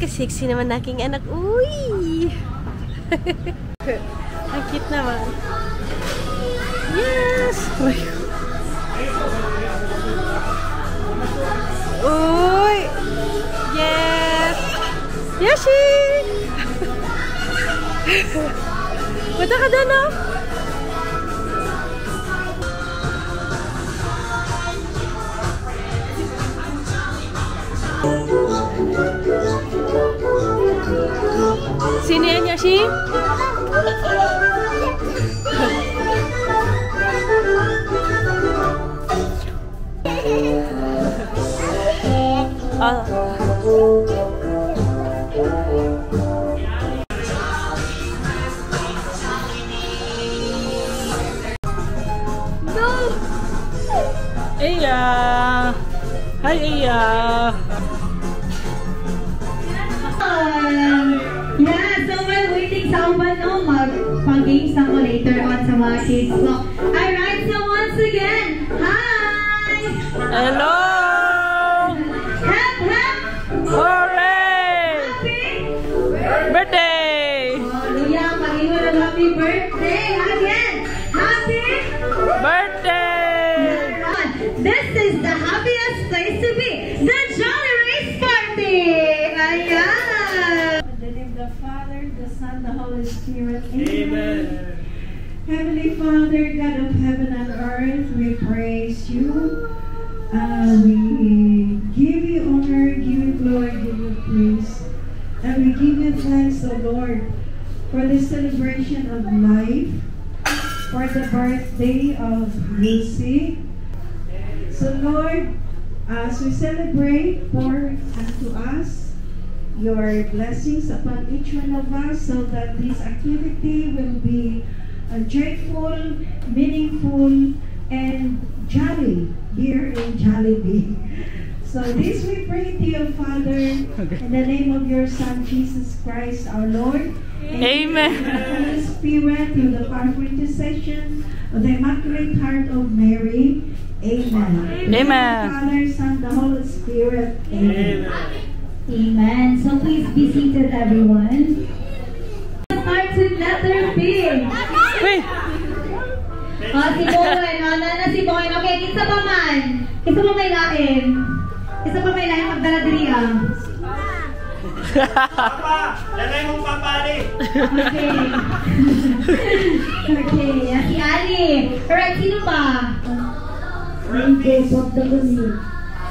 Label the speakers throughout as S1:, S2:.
S1: Sexy naman aking anak. Uy! Ang cute naman. Yes! Uy! Yes! Yoshi! Punta ka doon, no? Sino yan, Yoshi? No! Aya! Hi, Aya!
S2: Yeah, so while waiting sa uban, no, mag-games ako later on sa mga kids. So, alright, so once again, hi!
S1: Hello!
S2: Hep, hep!
S1: Hooray!
S2: Happy
S1: birthday!
S2: Hallelujah! Pag-iwan ng happy birthday! Again! Happy
S1: birthday!
S2: This is the happiest place to be! The Jolly Race Party! Ayan! The Father, the Son, the Holy Spirit. Amen. Heavenly Father, God of heaven and earth, we praise you. We give you honor, give you glory, give you praise. And we give you thanks, O Lord, for this celebration of life, for the birthday of Lucy. So Lord, as we celebrate, pour unto us your blessings upon each one of us so that this activity will be joyful, meaningful, and jolly here in Jollibee. So this we pray to you, Father, in the name of your Son, Jesus Christ, our Lord.
S1: Amen.
S2: And the Holy Spirit, through the powerful intercession of the Immaculate Heart of Mary. Amen.
S1: Amen.
S2: Father, Son, the Holy Spirit. Amen. Amen. So please be seated, everyone. Starts with letter B.
S1: Wait.
S2: Si Bowen. Na si Bowen. Okay, kinsa pa man. Kinsa pa may lain. Kinsa pa may lain magdala diri ah.
S3: Papa, lalay mong papali.
S2: Okay. Okay, si Ali. Alright, sino pa?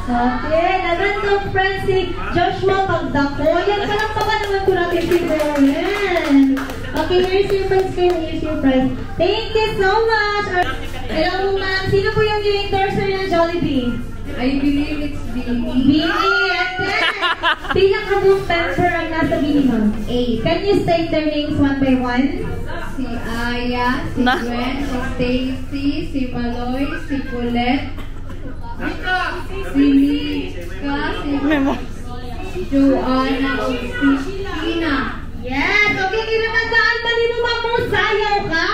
S2: Okay, nagandang friend si Joshua Pagdako. Yan ka lang pa ba naman ko natin si Bowen. Okay, here's your prize kayo. Here's your prize. Thank you so much. Hello, ma'am. Sino po yung endorser ng Jollibee?
S4: I believe it's Bini.
S2: Bini, and then, pinaka-book member ang nasa Bini, ma'am. A. Can you state their names one by one?
S4: Si Aya, si Gwen, si Stacy, si Maloy, si Colette, si Lika, si Joanna, o si Tina.
S2: Yes! Okay, kinamandaan pa din mo, ma'am, mo sayaw ka!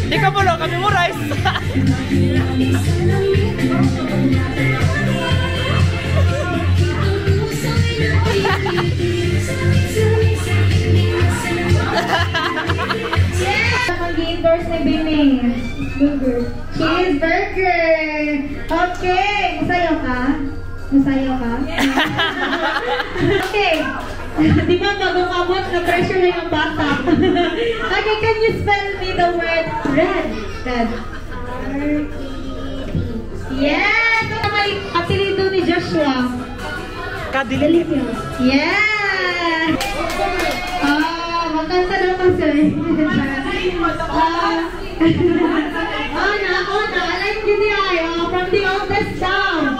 S1: Di ka pulo, kami mo rice.
S2: Mag-endorse ni Bini. Burger. Cheeseburger. Okay. Masayaw ka? Masayaw ka? Okay. Di ba magkakamot na pressure na yung bata? Okay, can you spell me the word red? Red. Yes! Ito may apelido ni Joshua.
S1: Kadilim.
S2: Yes! Magkanta daw kasi. Alam niyo niya, from the oldest down.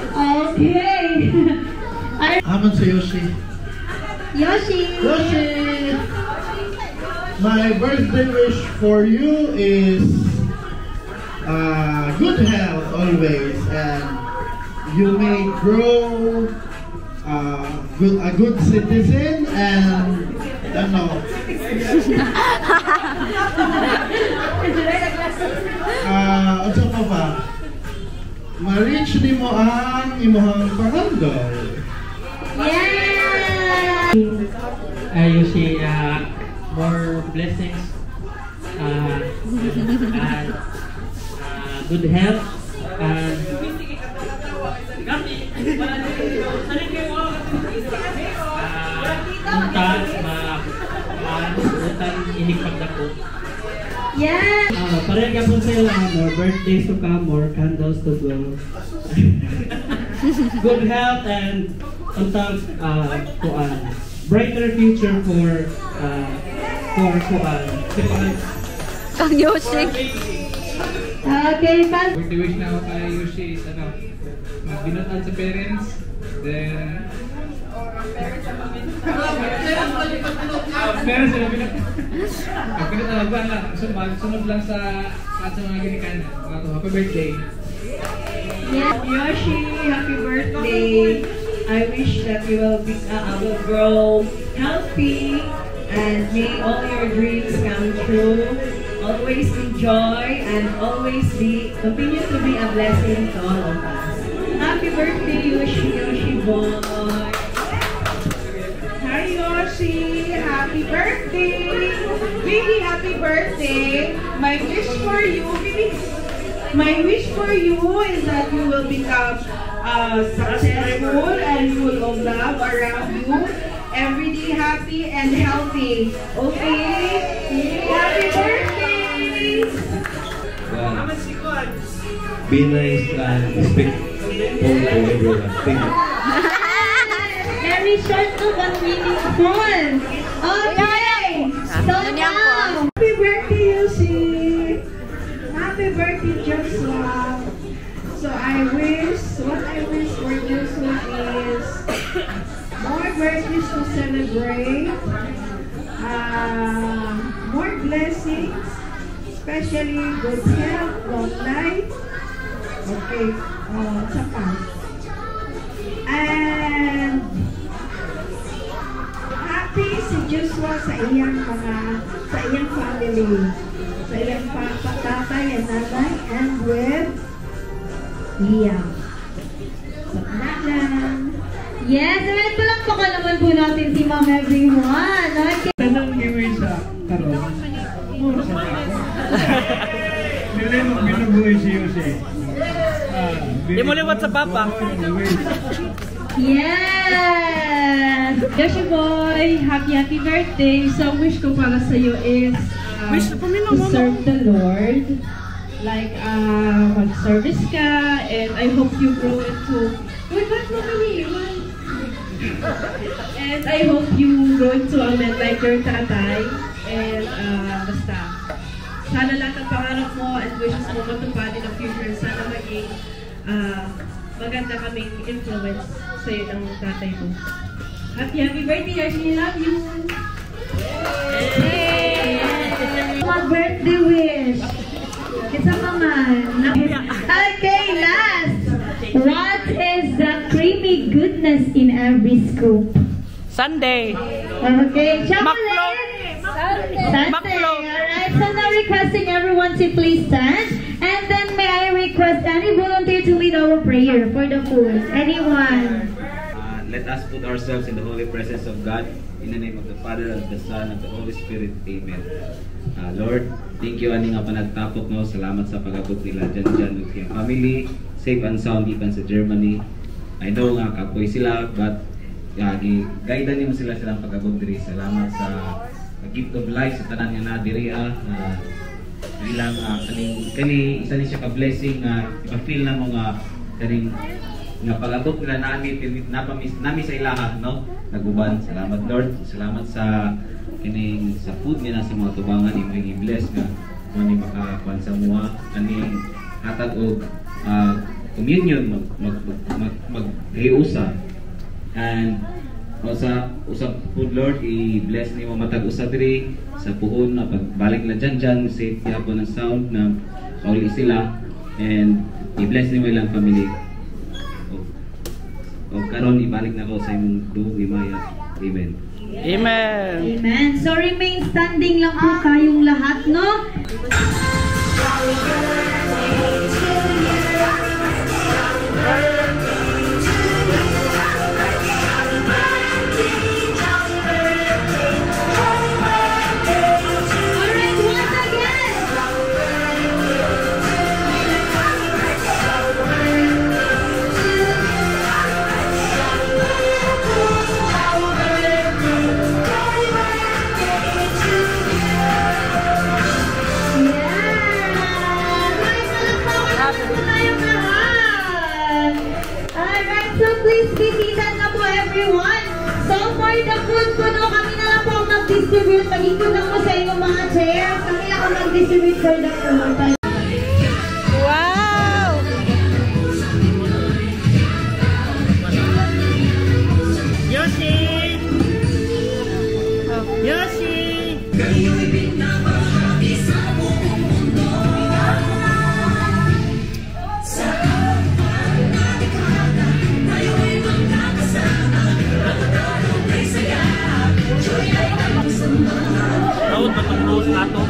S2: Okay.
S5: Aman sa Yoshi.
S2: Yoshi!
S5: Yoshi! My birthday wish for you is good health always, and you may grow a good citizen and Ano? Unsa pa ba? Ma-reach nimo ang imong pangandol.
S4: Yeah!
S6: You see more blessings and good health and utang inikpag dako.
S4: Yeah!
S6: Pareha ka po sila, more birthdays to come, more candles to blow. Good health and untag brighter future for
S1: Kang Yoshi.
S4: Okay, Pat.
S7: Wish na ako kay Yoshi is magbinutan sa parents, then parents sila binutan lang, sunod lang sa mga ginikan, happy birthday.
S4: Yeah.
S2: Yoshi, happy birthday. I wish that you will grow healthy and may all your dreams come true. Always enjoy and always continue to be a blessing to all of us. Happy birthday, Yoshi boy.
S8: Hi Yoshi, happy birthday. Baby, happy birthday. My wish for you is that you will become successful and full of love around you. Every day happy and healthy. Okay? Happy birthday!
S9: Be nice and respectful to everyone. Thank you.
S4: Very short to but meaningful. Okay! So now,
S2: Happy birthday, Yoshi. Happy birthday, Joshua. So what I wish for Joshua is more birthdays to celebrate, more blessings, especially good health, long life. Okay, and happy si Joshua sa iyang family, sa iyang tatay and nanay, and with Iya. So,
S4: yes, and palakpakan naman po natin si Ma'am everyone. Okay.
S7: Tanang hiway sa karon. Mura sa ako. Dili mo binubuhay si Yoshi.
S1: Di mo liwat sa papa.
S4: Yes!
S2: Yoshi boy, happy birthday. So wish ko para sa iyo is to serve the Lord. Like mag-service ka, and I hope you grow into and I hope you grow into a man like your tatay, and basta sana lang ang pangarap mo and wishes mo matupad in the future. Sana maging maganda kaming influence sa iyo ng tatay mo. Happy birthday, Yoshi, love you.
S4: My birthday wish. It's a man. Okay, last. What is the creamy goodness in every scoop?
S1: Sunday.
S4: Okay, chocolate. Sunday. Alright, so now requesting everyone to please stand. And then may I request any volunteer to lead our prayer for the food? Anyone?
S9: Let us put ourselves in the holy presence of God. In the name of the Father, of the Son, and the Holy Spirit. Amen. Lord, thank you ani nga panagtapok no. Salamat sa pag-abot nila dyan with your family. Safe and sound ikan sa Germany. I know nga kapoy sila, but guide niyo sila silang pag-abot diri. Salamat sa gift of life sa tanan nga na diri bilang kani isa ni siya ka blessing nga ipa-feel na mo nga kaning nga pag-abot nila nami sa ilaha no. Naguban. Salamat Lord. Salamat sa kining sa food nga sa mga tubangan imong i-bless nga mo ni makakuan sa mua kaning hatag og communion mag-hiusa and sa usab food Lord i-bless nimo matag usa diri sa puhon na pagbalik na dyan safe gyapon ang sound na kauli sila and i-bless nimo ilang family. O karon ibalik na ko sa imong dugo Maya. Amen.
S1: Amen.
S4: Amen. So remain standing lang po tayong lahat, no? Please be seated na po everyone. So for the food po, no, kami na lang po ang mag-distribute. Mag-ikot lang po sa inyong mga chairs. Kami lang ang mag-distribute for the food.
S1: Wow!
S3: Yoshi! Yoshi!
S1: Tawad ba itong rules na ito?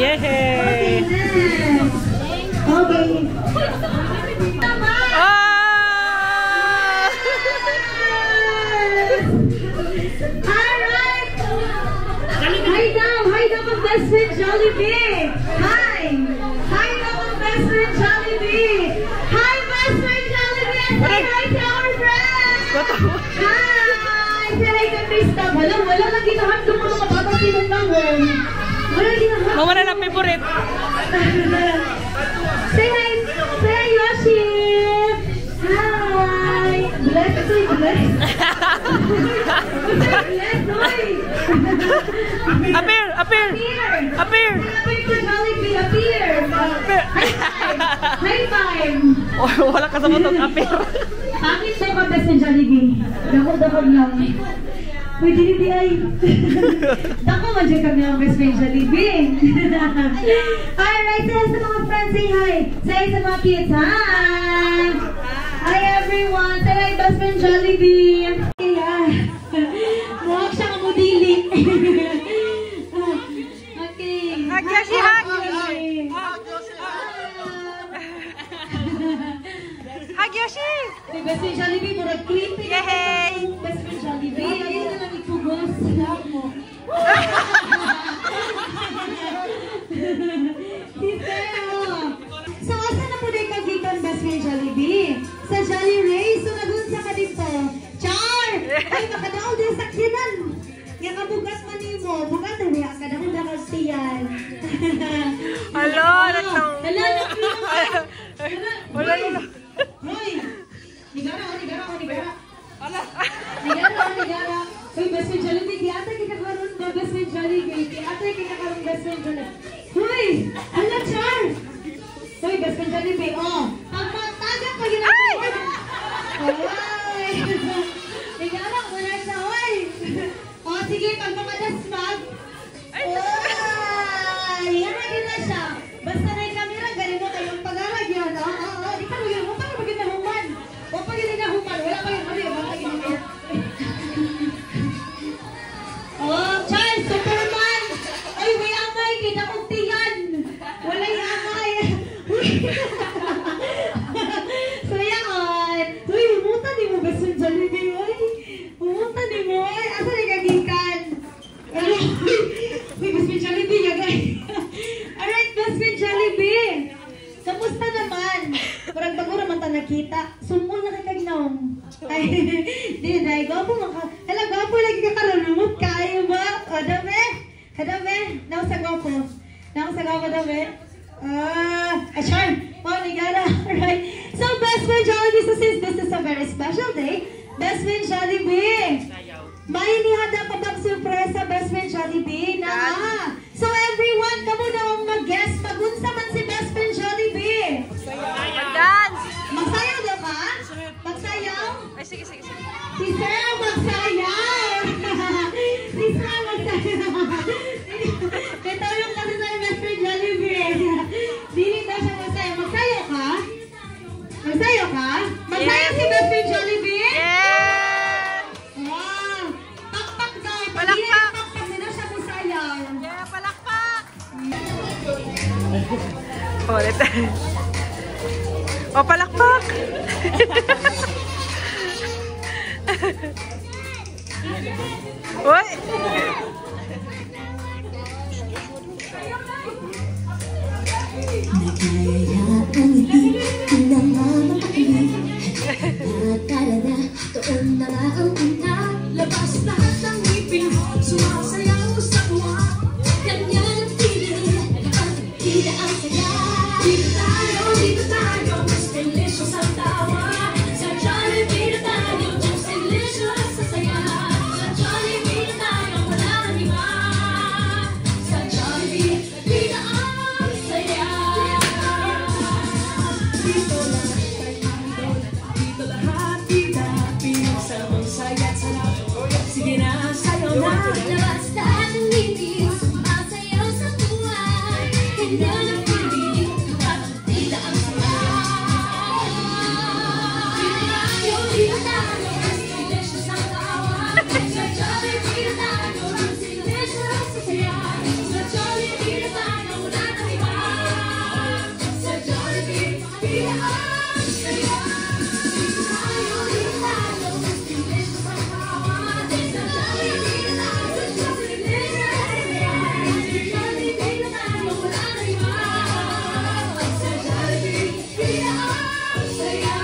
S4: Yay! Okay. Alright! Hi daw ang best friend Jollibee! Hi! Hi daw ang best friend Jollibee! Hi best friend Jollibee! And say hi to our friends! Hi! Say hi to Krista! Wala lang ginahan ko mga batang sinungangon. Wala ginahan.
S1: Mama na lang favorite.
S4: Say hi Yoshi! Hi! Bless! Bless!
S1: Appear! Appear! Appear!
S4: Appear to Jollibee! Appear! High five!
S1: Oh, wala ka sa motong appear.
S4: Pangit daw ka best ng Jollibee. Dako-dako lang. Uy, Jollibee ay. Dako man dyan kami ang best friend Jollibee. Alright, say sa mga friends, say hi. Say sa mga kids, hi! Hi everyone! Say hi best friend Jollibee. Mukhang siya kamudiling. Okay.
S1: Hug Yoshi, hug! Hug Yoshi!
S4: Best friend Jollibee, murag creepy.
S1: Yay!
S4: Best friend Jollibee. Ayun na lang itugos. So, asa na po na ikagikan best friend Jollibee? Sa Jolly Ray. So, nagunsa ka dito. Char! Ay, makadaol din sa kinan. Yung kabugat man mo. Bugat na niya. Kadahon na kagtiyan.
S1: Hello!
S4: Hello!
S1: Wala na.
S4: Hoy! Nigara. Nigara. Hoy, best friend Jollibee. Di ata kikakaroon ba best friend Jollibee? Di ata kikakaroon best friend Jollibee. Hoy! Hala, Char! Hoy, best friend Jollibee. Oh! Pagmatagak pa yun ang Hoy! Nigara, wala siya. Hoy! O, sige, pag makadasmag. Hoy! Yan na yun na siya. Basta na yung camera, galing mo kayong pag-alag yun. Di ka mo yun. Huwag pa na maganda human. Huwag pa yun na human. Wala pa yun. Oh, Charles, Superman! Ay, may amay. Kita kong tiyan. Wala yung amay. So, yan. Uy, humunta di mo best friend Jollibee. Uy, humunta di mo. Asa na kagikan? Di, dahil gwapo maka. Hala, gwapo lagi ka karunumot. Kayo ba? O, dami. Dami. Naku sa gwapo. Naku sa gwapo, dami. Achar. Oh, nigara. Alright. So, Best Friend Jollibee, so since this is a very special day, Best Friend Jollibee, may inihanda pa bang surpresa, Best Friend Jollibee? Na. So, everyone, kamo na ang mag-guess. Magunsa man si Best Friend Jollibee.
S3: Mag-dance!
S4: Magsayaw daw ka? Magsayaw?
S3: Ay, sige.
S4: Si Sir magsayaw! Si Sir magsayaw! Katulong kasi sa Best Friend Jollibee. Dili daw siya magsayaw. Magsayaw ka? Magsayaw ka? Magsayaw si Best Friend Jollibee?
S3: Yeah!
S4: Wow! Pakpak daw.
S3: Palakpak!
S4: Pakpak na siya magsayaw.
S3: Yeah, palakpak! Ulit. O, palakpak! Uy!
S10: Nagkaya ang hindi pinamamapakali. Nakakala na doon na nga ang punta. Labas lahat ng ngipin, sumasayaw sa buwa. Ganyan ang feeling, pagkita ang saya. Dito tayo, mas delicious ang tawa. Sa Jollibee na tayo, mas delicious sa saya. Sa Jollibee na tayo, wala nang iba. Sa Jollibee, pagkita ang saya. Dito lahat kita, pinagsamang saya't sarap. Sige na, sayaw na. Labas lahat ng ngipin, sumasayaw sa buhay. Ganyan ang feeling, pagkita ang saya. Dito tayo, mas delicious ang tawa. Sa Jollibee na tayo, mas delicious sa saya. Sa Jollibee na tayo, wala nang iba. Sa Jollibee, pagkita ang saya. Dito tayo, mas delicious ang tawa. Sa Jollibee na tayo, mas delicious sa saya. Sa Jollibee na tayo, wala nang iba. Sa Jollibee, pagkita ang saya.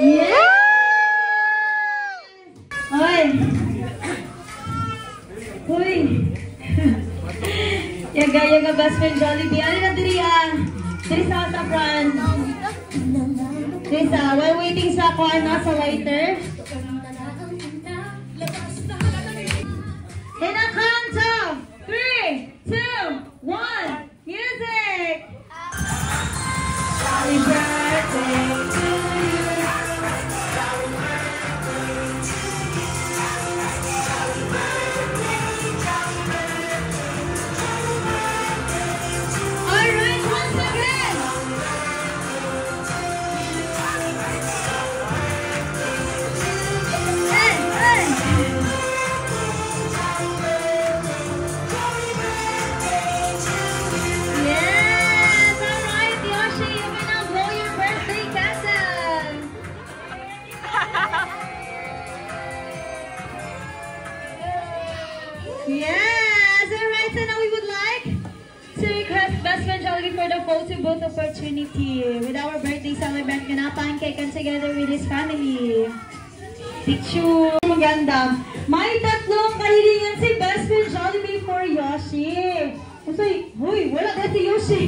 S4: Yeah! Hoy! Hoy! Yaga Best Friend Jollibee. Ano na diri diri sa front. Diri sa, while waiting sa kuana sa waiter. In a count of 3, 2, 1, music! Happy birthday to you. Alright, once again. Yes, alright, Yoshi, you can now blow your birthday candle. Yes, alright, so now we would like to request Best Friend Jollibee for the photo booth opportunity with our birthday celebrant. Ganapang cake and together with his family. Picture. Maganda. May tatlong kahilingan si Best Friend Jollibee for Yoshi. Uy, wala ka si Yoshi.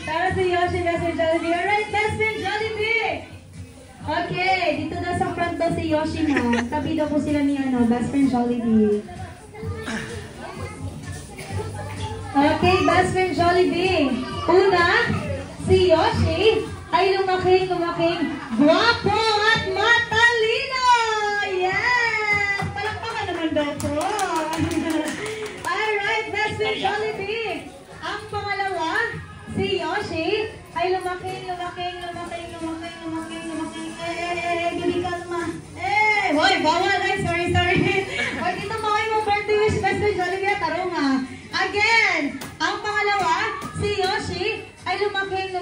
S4: Tara si Yoshi, Best Friend Jollibee. Alright, Best Friend Jollibee. Okay, dito na sa front daw si Yoshi na. Tabi daw po sila ni Best Friend Jollibee. Okay, Best Friend Jollibee. Una, si Yoshi ay lumaking guwapo at matalino! Yes! Palakpakan naman daw po. Alright, Best Friend Jollibee. Ang pangalawa, si Yoshi ay lumaking gudi kalma. Hoy, bawal. Ay, sorry. Hoy, dito mo kayo mong birthday wish, Best Friend Jollibee at tarunga. Again, ang pangalawa, si Yoshi ay lumaking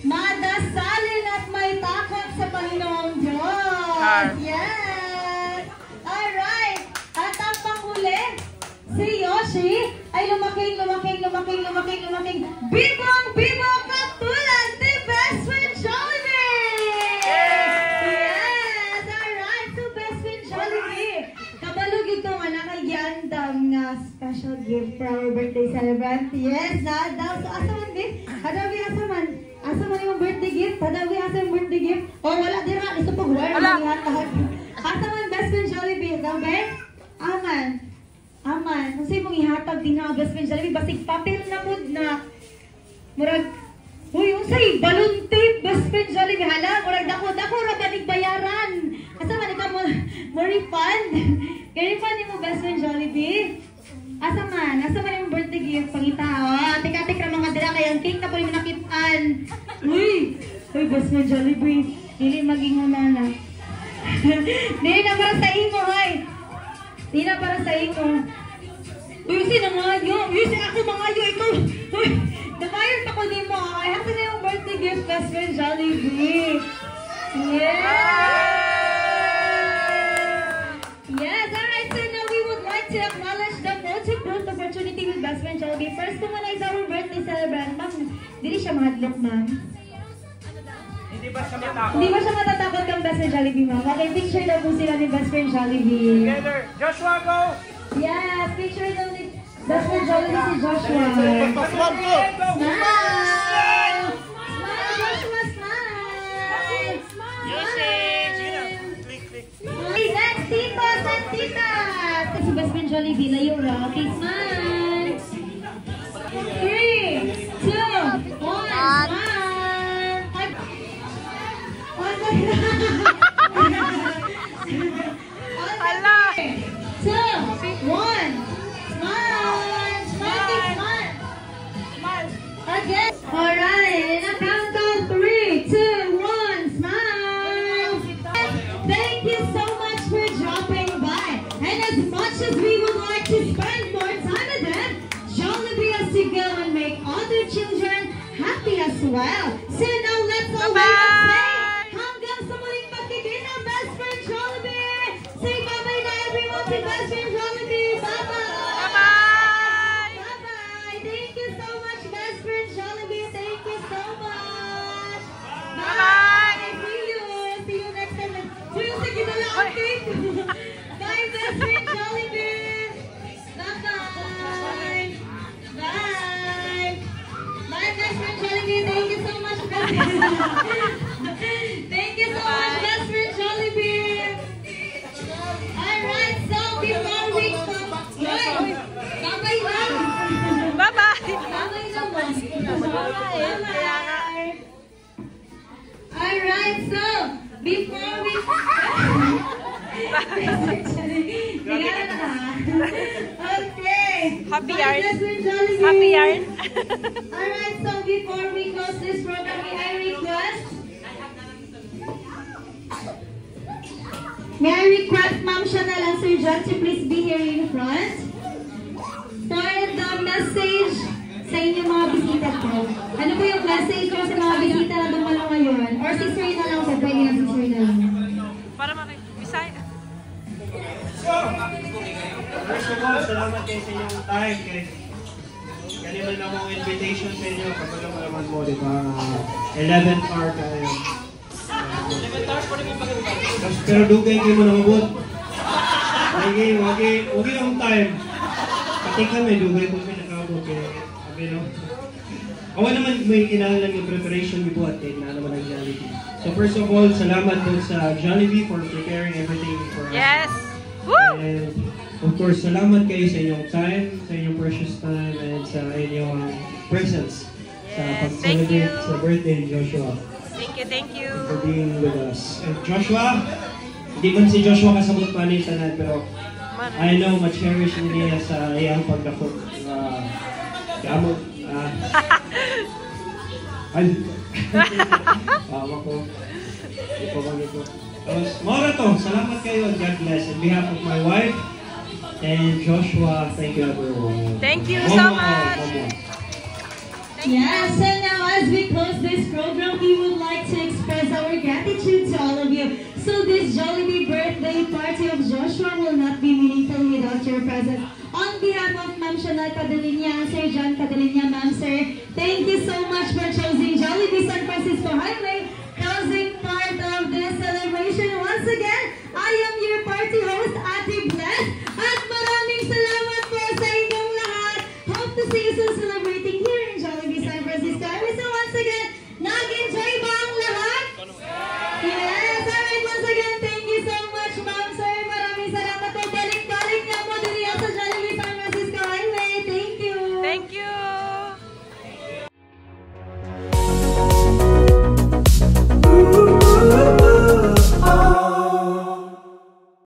S4: madasalin at may takot sa Panginoong Diyos. Yes! Alright! At ang panghuli, si Yoshi ay lumaking bibong celebrant. Yes, daw. So, asa man, babe? Hadawi, asa man? Asa man yung birthday gift? Hadawi, asa yung birthday gift? Oh, wala din ha. Ito pag wala na ihatag. Asa man, best friend Jollibee? Daw, babe? Aman. Kung sa'yo mong ihatag din ha, best friend Jollibee, basig papel na mood na. Murag, uy, yung sa'yo, balloon tape, best friend Jollibee. Hala, murag dako ra ba bayaran? Asa man, ikaw mo refund? I-refund mo, best friend Jollibee? Asa man yung birthday gift, pangita, oh. Tik-tik ra mga dila, kaya ang cake na po yung nakitaan. Uy, best friend Jollibee, dili maging na. Dili na para sa imo, hoy. Dili na para sa imo. Uy, sinangayo. Uy, ako mangayo, ikaw. Uy, nakayon pa ko din mo. Ay, hasa na yung birthday gift, best friend Jollibee. Yes, alright, so now we would like to acknowledge the photo booth opportunity with best friend Jollibee. First, kung ano is our birthday celebrant, ma'am, dili siya mahadlok, ma'am.
S1: Hindi ba siya
S4: matatakot kang best friend Jollibee, ma'am? Okay, picture daw po sila ni best friend Jollibee.
S1: Together, Joshua, go!
S4: Yes, picture daw ni best friend Jollibee si Joshua. Smile! Joshua, smile! Okay, next, titos and titas! Si best friend Jollibee, layo ra. Okay, smile! 3, 2, 1, smile!
S3: Hala!
S4: 2, 1, smile! Again! Alright, in a countdown, 3, 2, 1, smile! Thank you so much for dropping by. And as much as we would like to spend more time with them, Jollibee has to go and make other children happy as well. So now let's all wait and say, hanggang sa muling pagkikita, best friend Jollibee! Say bye-bye na everyone to best friend Jollibee! Bye-bye! Bye-bye! Thank you so much, best friend Jollibee! Thank you so much! Bye! See you next time! Sige na lang, okay? Bye, best friend Jollibee! Bye-bye! Bye! Bye, best friend Jollibee! Thank you so much, best friend! Thank you so much, best friend Jollibee! Alright, so before we come... Bye-bye lang!
S3: Bye-bye!
S4: Bye-bye lang! Bye-bye! Alright, so before we... Okay.
S3: Happy
S4: Bye,
S3: yarn.
S4: best friend Jollibee.
S3: Happy yarn.
S4: Alright, so before we close this program, may I request Ma'am Chanel and Sir John to please be here in front for the message sa inyong mga bisita po. Ano po yung message ko sa mga bisita na dumalo ngayon? Or si Sir na lang po, pwede na si Sir na lang.
S3: Para makikisay.
S6: First of all, salamat kayo sa inyong time. Kaniman na akong invitation sa inyo. Kapag mo, di ba? 11th hour tayo.
S1: 11 hours po rin mo pag-ibig.
S6: Pero dugay kayo mo na mabot. Wagi ang time. Pati kami, dugay po kami nakabot. Sabi no? Awa naman may kinahanglan yung preparation gibuhat na naman ang Jollibee. So first of all, salamat po sa Jollibee for preparing everything for us.
S3: Yes! Woo!
S6: And of course, salamat kayo sa inyong time, sa inyong precious time, and sa inyong presence sa pag-celebrate sa birthday ni Joshua.
S3: Thank you.
S6: For being with us. And Joshua, hindi man si Joshua kasabot pa ni tanan, pero I know ma-cherish niya sa iyang pagdakot. Kamot. Ay. Ako. Ito ba nito? Mora to, salamat kayo and God bless. On behalf of my wife and Joshua, thank you everyone.
S3: Thank you so much.
S4: Yes, and now as we close this program, we would like to express our gratitude to all of you. So this Jollibee birthday party of Joshua will not be meaningful without your presence. On behalf of Ma'am Chanel Cadelinia and Sir John Cadelinia, Ma'am Sir, thank you so much for choosing